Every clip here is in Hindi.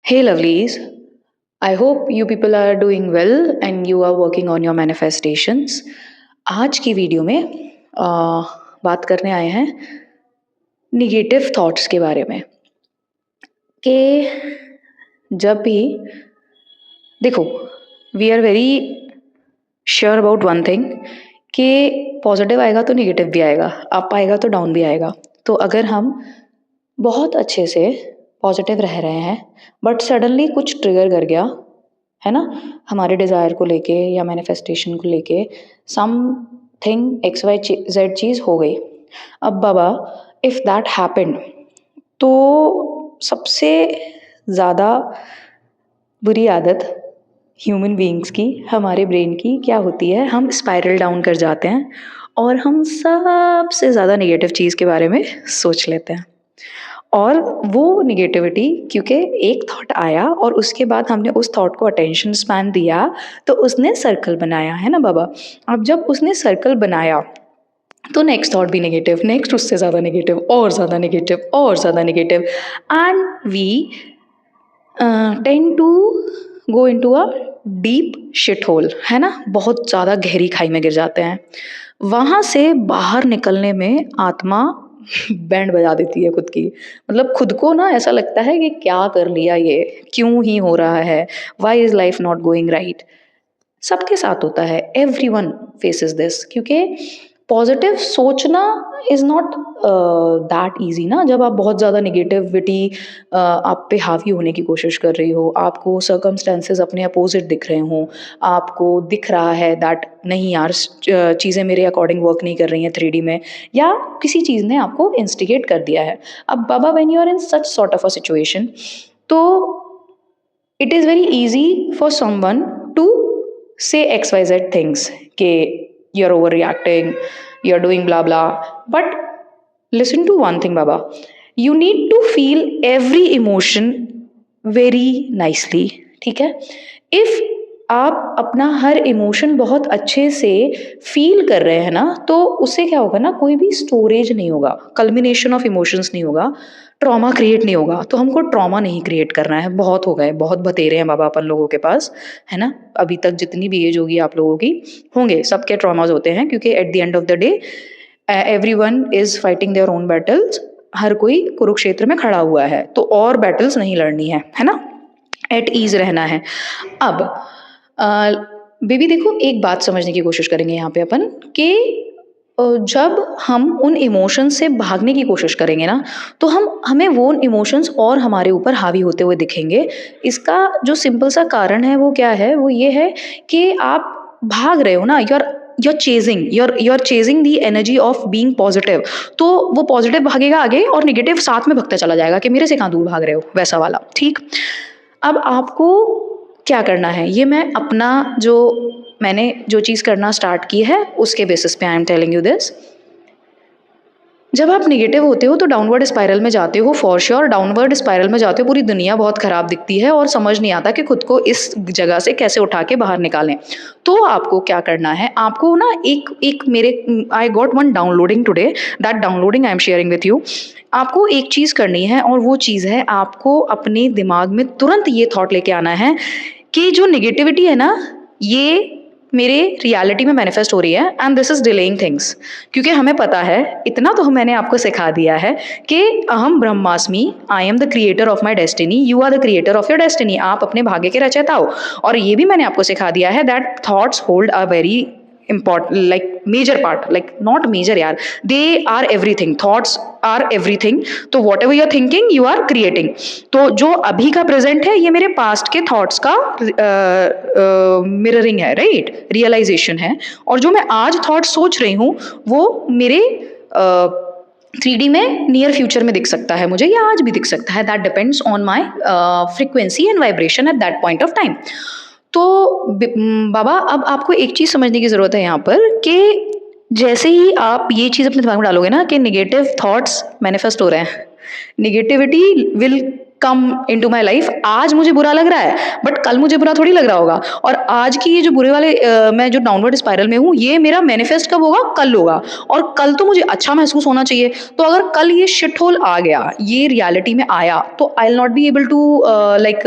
Hey lovelies, I hope you people are doing well and you are working on your manifestations. आज की वीडियो में बात करने आए हैं निगेटिव थॉट्स के बारे में कि जब भी देखो we are very sure about one thing कि पॉजिटिव आएगा तो निगेटिव भी आएगा, अप आएगा तो डाउन भी आएगा। तो अगर हम बहुत अच्छे से पॉजिटिव रह रहे हैं बट सडनली कुछ ट्रिगर कर गया है ना, हमारे डिज़ायर को लेके या मैनिफेस्टेशन को लेके समथिंग एक्स वाई जेड चीज़ हो गई। अब बाबा इफ़ दैट हैपेंड तो सबसे ज़्यादा बुरी आदत ह्यूमन बीइंग्स की, हमारे ब्रेन की क्या होती है, हम स्पाइरल डाउन कर जाते हैं और हम सबसे ज़्यादा नेगेटिव चीज़ के बारे में सोच लेते हैं। और वो नेगेटिविटी क्योंकि एक थॉट आया और उसके बाद हमने उस थॉट को अटेंशन स्पैन दिया तो उसने सर्कल बनाया, है ना बाबा। अब जब उसने सर्कल बनाया तो नेक्स्ट थॉट भी नेगेटिव, नेक्स्ट उससे ज़्यादा नेगेटिव और ज़्यादा नेगेटिव और ज़्यादा negative and we tend to go into a deep shit hole, है ना, बहुत ज़्यादा गहरी खाई में गिर जाते हैं। वहाँ से बाहर निकलने में आत्मा बैंड बजा देती है खुद की। मतलब खुद को ना ऐसा लगता है कि क्या कर लिया ये, क्यों ही हो रहा है, why is life not going right. सबके साथ होता है, एवरीवन फेसेस दिस, क्योंकि पॉजिटिव सोचना इज़ नॉट दैट ईजी ना। जब आप बहुत ज़्यादा नेगेटिविटी आप पे हावी होने की कोशिश कर रही हो, आपको सर्कमस्टेंसेस अपने अपोजिट दिख रहे हों, आपको दिख रहा है दैट नहीं यार चीज़ें मेरे अकॉर्डिंग वर्क नहीं कर रही हैं 3D में, या किसी चीज़ ने आपको इंस्टिगेट कर दिया है। अब बाबा when you are in such sort of a situation, तो it is very easy for someone to say XYZ things कि you're overreacting, you're doing blah blah. But listen to one thing, Baba. You need to feel every emotion very nicely. ठीक है? If आप अपना हर इमोशन बहुत अच्छे से फील कर रहे हैं ना, तो उससे क्या होगा ना, कोई भी स्टोरेज नहीं होगा, कल्मिनेशन ऑफ इमोशंस नहीं होगा, ट्रॉमा क्रिएट नहीं होगा। तो हमको ट्रॉमा नहीं क्रिएट करना है। बहुत हो गए, बहुत बतेरे हैं बाबा अपन लोगों के पास, है ना। अभी तक जितनी भी एज होगी आप लोगों की, होंगे, सबके ट्रॉमाज होते हैं, क्योंकि at the end of the day everyone is fighting their own battles. हर कोई कुरुक्षेत्र में खड़ा हुआ है, तो और बैटल्स नहीं लड़नी है ना, एट ईज रहना है। अब बेबी देखो, एक बात समझने की कोशिश करेंगे यहाँ पे अपन कि जब हम उन इमोशंस से भागने की कोशिश करेंगे ना, तो हमें वो इमोशंस और हमारे ऊपर हावी होते हुए दिखेंगे। इसका जो सिंपल सा कारण है वो क्या है, वो ये है कि आप भाग रहे हो ना, you're chasing the energy of being positive। तो वो पॉजिटिव भागेगा आगे और नेगेटिव साथ में भगता चला जाएगा कि मेरे से कहाँ दूर भाग रहे हो, वैसा वाला। ठीक, अब आपको क्या करना है, ये मैं अपना मैंने जो चीज़ करना स्टार्ट की है उसके बेसिस पे आई एम टेलिंग यू दिस। जब आप नेगेटिव होते हो तो डाउनवर्ड स्पाइरल में जाते हो, फॉर श्योर डाउनवर्ड स्पाइरल में जाते हो, पूरी दुनिया बहुत ख़राब दिखती है और समझ नहीं आता कि खुद को इस जगह से कैसे उठा के बाहर निकालें। तो आपको क्या करना है, आपको ना एक मेरे I got one downloading today, that downloading I am sharing with you. आपको एक चीज़ करनी है और वो चीज़ है, आपको अपने दिमाग में तुरंत ये थॉट लेके आना है कि जो नेगेटिविटी है ना, ये मेरे रियलिटी में मैनिफेस्ट हो रही है and this is delaying things. क्योंकि हमें पता है, इतना तो मैंने आपको सिखा दिया है कि अहम ब्रह्मास्मि, I am the creator of my destiny, you are the creator of your destiny. आप अपने भाग्य के रचयिता हो। और ये भी मैंने आपको सिखा दिया है that thoughts hold a very important, like major part, like not major yaar, they are everything, thoughts are everything। तो whatever you're thinking you are creating। तो जो अभी का प्रेजेंट है ये मेरे पास्ट के थॉट्स का मिररिंग है, राइट, रियलाइजेशन है। और जो मैं आज थॉट्स सोच रही हूँ वो मेरे 3D में नियर फ्यूचर में दिख सकता है मुझे, या आज भी दिख सकता है, that depends on my frequency and vibration at that point of time. तो बाबा अब आपको एक चीज़ समझने की ज़रूरत है यहाँ पर कि जैसे ही आप ये चीज़ अपने दिमाग में डालोगे ना कि नेगेटिव थॉट्स मैनिफेस्ट हो रहे हैं, negativity will come into my life. आज मुझे बुरा लग रहा है बट कल मुझे बुरा थोड़ी लग रहा होगा, और आज की ये जो बुरे वाले मैं जो डाउनवर्ड स्पाइरल में हूँ, ये मेरा मैनिफेस्ट कब होगा? कल होगा, और कल तो मुझे अच्छा महसूस होना चाहिए। तो अगर कल ये शिट होल आ गया, ये रियलिटी में आया, तो I will not be able to like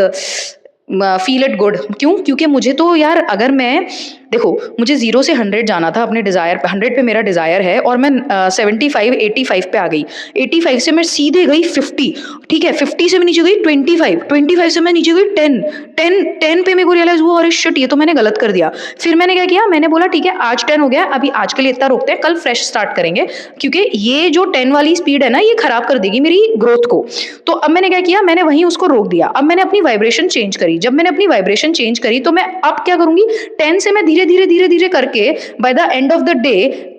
feel it good. क्यों? क्योंकि मुझे तो यार, अगर मैं देखो, मुझे 0 से 100 जाना था अपने डिज़ायर पे, 100 पे मेरा डिज़ायर है और मैं 75 85 पे आ गई, 85 से मैं सीधे गई 50, ठीक है, 50 से मैं नीचे गई 25, 25 से मैं नीचे गई 10 पे मेरे को रियलाइज हुआ, अरे शिट, ये तो मैंने गलत कर दिया। फिर मैंने क्या किया, मैंने बोला ठीक है आज 10 हो गया, अभी आज के लिए इतना रोकते हैं, कल फ्रेश स्टार्ट करेंगे, क्योंकि ये जो 10 वाली स्पीड है ना, ये खराब कर देगी मेरी ग्रोथ को। तो अब मैंने क्या किया, मैंने वहीं उसको रोक दिया। अब मैंने अपनी वाइब्रेशन चेंज करी। जब मैंने अपनी वाइब्रेशन चेंज करी तो मैं अब क्या करूंगी, 10 से मैं धीरे धीरे धीरे धीरे करके by the end of the day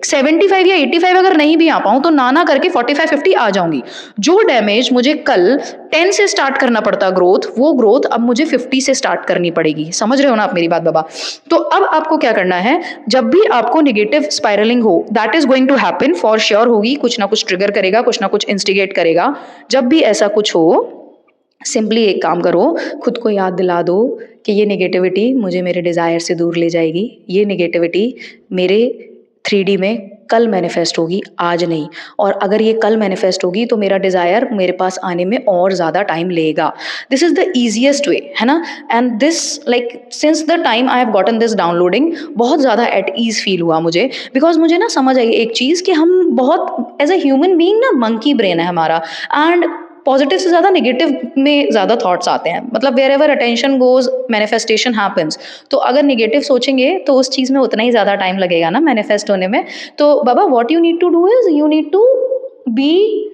75 या 85 अगर नहीं भी आ पाऊं तो ना करके 45 50 आ जाऊंगी। जो डैमेज मुझे कल 10 से स्टार्ट करना पड़ता ग्रोथ, वो ग्रोथ अब मुझे 50 से स्टार्ट करनी पड़ेगी। समझ रहे हो ना आप मेरी बात बाबा? तो अब आपको क्या करना है, जब भी आपको नेगेटिव स्पाइरलिंग हो, that is going to happen for sure, होगी, कुछ ना कुछ ट्रिगर करेगा, कुछ ना कुछ इंस्टिगेट करेगा। जब भी ऐसा कुछ हो, सिंपली एक काम करो, खुद को याद दिला दो कि ये नेगेटिविटी मुझे मेरे डिज़ायर से दूर ले जाएगी, ये नेगेटिविटी मेरे 3D में कल मैनिफेस्ट होगी, आज नहीं। और अगर ये कल मैनिफेस्ट होगी तो मेरा डिज़ायर मेरे पास आने में और ज़्यादा टाइम लेगा। This is the easiest way, है ना? And this like since the time I have gotten this downloading, बहुत ज़्यादा एट ईज फील हुआ मुझे, बिकॉज मुझे ना समझ आई एक चीज़ कि हम बहुत एज अ ह्यूमन बीइंग ना, मंकी ब्रेन है हमारा, एंड पॉजिटिव से ज़्यादा नेगेटिव में ज़्यादा थॉट्स आते हैं। मतलब wherever attention goes manifestation happens. तो अगर नेगेटिव सोचेंगे तो उस चीज़ में उतना ही ज़्यादा टाइम लगेगा ना मैनिफेस्ट होने में। तो बाबा, what you need to do is you need to be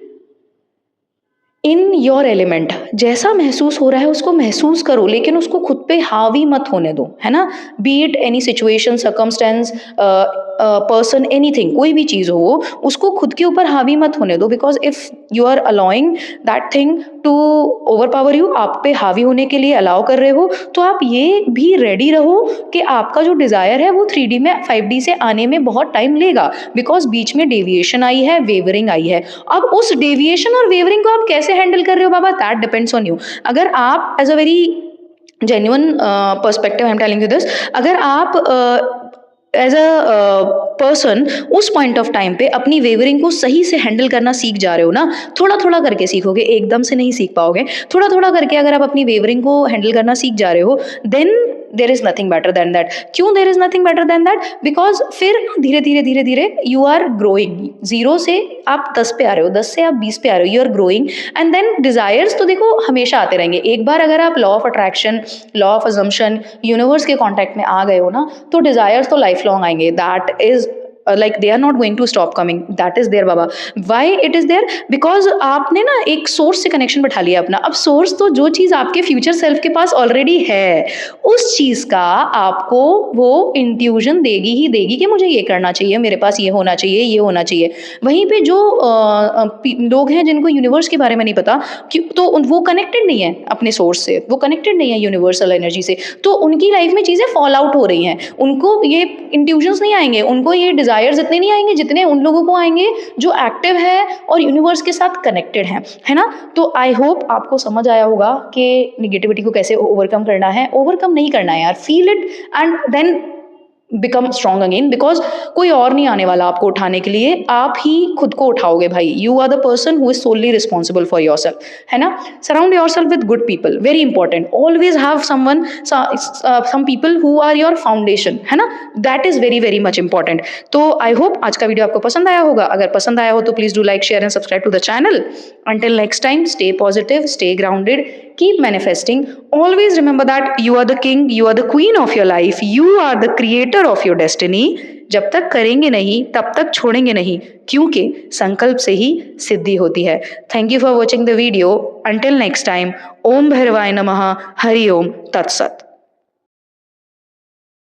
in your element. जैसा महसूस हो रहा है उसको महसूस करो, लेकिन उसको खुद पे हावी मत होने दो, है ना? B it any situation, circumstance, person, anything, कोई भी चीज़ हो वो, उसको खुद के ऊपर हावी मत होने दो। Because if you are allowing that thing to overpower you, आप पे हावी होने के लिए अलाउ कर रहे हो, तो आप ये भी रेडी रहो कि आपका जो डिज़ायर है वो 3D में 5D से आने में बहुत टाइम लेगा, बिकॉज बीच में डेविएशन आई है, वेवरिंग आई है। अब उस डेविएशन और वेवरिंग को आप कैसे हैंडल कर रहे हो बाबा, दैट डिपेंड्स ऑन यू। अगर आप as a very genuine perspective I am telling you this, अगर आप एज अ पर्सन उस पॉइंट ऑफ टाइम पे अपनी वेवरिंग को सही से हैंडल करना सीख जा रहे हो ना, थोड़ा थोड़ा करके सीखोगे, एकदम से नहीं सीख पाओगे, थोड़ा थोड़ा करके अगर आप अपनी वेवरिंग को हैंडल करना सीख जा रहे हो, then there is nothing better than that. क्यों there is nothing better than that? Because फिर धीरे धीरे धीरे धीरे यू आर ग्रोइंग। 0 से आप 10 पे आ रहे हो, 10 से आप 20 पे आ रहे हो, you are growing, and then desires तो देखो हमेशा आते रहेंगे। एक बार अगर आप law of attraction, law of assumption, universe के कॉन्टैक्ट में आ गए हो ना, तो डिजायर्स तो लाइफ लॉन्ग आएंगे। That is like they are not going to stop coming. That is there Baba. Why it is there? Because आपने ना एक सोर्स से कनेक्शन बैठा लिया अपना। अब सोर्स तो जो चीज़ आपके फ्यूचर सेल्फ के पास ऑलरेडी है, उस चीज़ का आपको वो इंट्यूजन देगी ही देगी कि मुझे ये करना चाहिए, मेरे पास ये होना चाहिए, ये होना चाहिए। वहीं पे जो लोग हैं जिनको यूनिवर्स के बारे में नहीं पता, तो वो कनेक्टेड नहीं है अपने सोर्स से, वो कनेक्टेड नहीं है यूनिवर्सल एनर्जी से, तो उनकी लाइफ में चीज़ें फॉल आउट हो रही हैं। उनको ये इंट्यूजन्स नहीं आएंगे, उनको ये डिजायर्स इतने नहीं आएंगे जितने उन लोगों को आएंगे जो एक्टिव है और यूनिवर्स के साथ कनेक्टेड हैं, है ना? तो आई होप आपको समझ आया होगा कि निगेटिविटी को कैसे ओवरकम करना है। ओवरकम नहीं करना है यार, feel it and then become strong again, because कोई और नहीं आने वाला आपको उठाने के लिए, आप ही खुद को उठाओगे भाई। You are the person who is solely responsible for yourself, है ना? Surround yourself with good people, very important. Always have someone, some people who are your foundation, है ना? That is very very much important. तो आई होप आज का वीडियो आपको पसंद आया होगा। अगर पसंद आया हो तो please do like, share and subscribe to the channel. Until next time, stay positive, stay grounded, keep manifesting. Always remember that you are the king, you are the queen of your life, you are the creator of your destiny. जब तक करेंगे नहीं तब तक छोड़ेंगे नहीं, क्योंकि संकल्प से ही सिद्धि होती है। Thank you for watching the video. Until next time, ओम भैरवाय नमः, हरि ओम तत्सत।